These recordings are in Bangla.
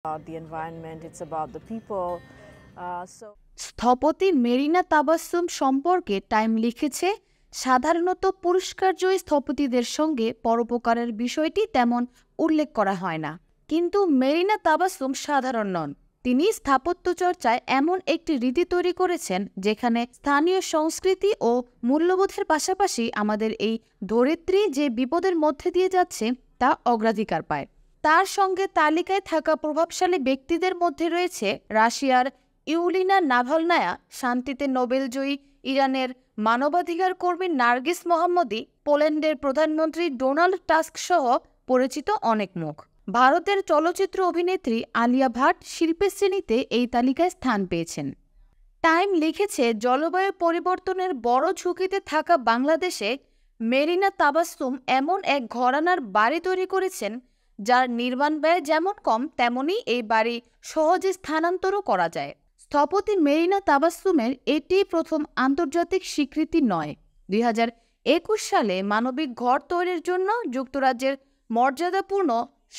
about the environment, it's about the people. স্থপতি মেরিনা তাবাসসুম সম্পর্কে টাইম লিখেছে, সাধারণত পুরস্কারজয়ী স্থপতিদের সঙ্গে পরোপকারের বিষয়টি তেমন উল্লেখ করা হয় না। কিন্তু মেরিনা তাবাসসুম সাধারণ নন। তিনি স্থাপত্য চর্চায় এমন একটি রীতি তৈরি করেছেন যেখানে স্থানীয় সংস্কৃতি ও মূল্যবোধের পাশাপাশি আমাদের এই ধরিত্রী যে বিপদের মধ্যে দিয়ে যাচ্ছে তা অগ্রাধিকার পায়। তার সঙ্গে তালিকায় থাকা প্রভাবশালী ব্যক্তিদের মধ্যে রয়েছে রাশিয়ার ইউলিনা নাভালনায়া, শান্তিতে নোবেলজয়ী ইরানের মানবাধিকার কর্মী নার্গিস মোহাম্মদী, পোল্যান্ডের প্রধানমন্ত্রী ডোনাল্ড টাস্ক সহ পরিচিত অনেক মুখ। ভারতের চলচ্চিত্র অভিনেত্রী আলিয়া ভাট শিল্পের শ্রেণীতে এই তালিকায় স্থান পেয়েছেন। টাইম লিখেছে, জলবায়ু পরিবর্তনের বড় ঝুঁকিতে থাকা বাংলাদেশে মেরিনা তাবাসসুম এমন এক ঘরানার বাড়ি তৈরি করেছেন যার নির্মাণ ব্যয় যেমন কম তেমনি এই বাড়ি সহজে স্থানান্তরও করা যায়। স্থপতি মেরিনা তাবাসসুমের এটি প্রথম আন্তর্জাতিক স্বীকৃতি নয়। 2021 সালে মানবিক ঘর তৈরির জন্য যুক্তরাজ্যের মর্যাদাপূর্ণ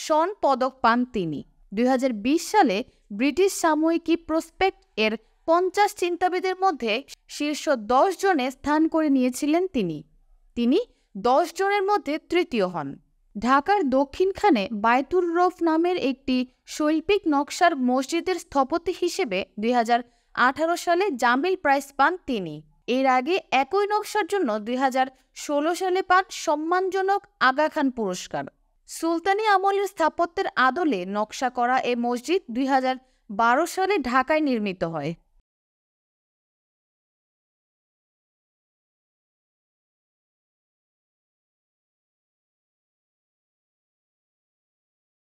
শন পদক পান তিনি। 2020 সালে ব্রিটিশ সাময়িকী প্রসপেক্ট এর 50 চিন্তাবিদের মধ্যে শীর্ষ 10 জনে স্থান করে নিয়েছিলেন তিনি 10 জনের মধ্যে তৃতীয় হন। ঢাকার দক্ষিণখানে বায়তুর রৌফ নামের একটি শৈল্পিক নকশার মসজিদের স্থপতি হিসেবে 2018 সালে জামিল প্রাইজ পান তিনি। এর আগে একই নকশার জন্য 2016 সালে পান সম্মানজনক আগা খান পুরস্কার। সুলতানি আমলের স্থাপত্যের আদলে নকশা করা এ মসজিদ 2012 সালে ঢাকায় নির্মিত হয়।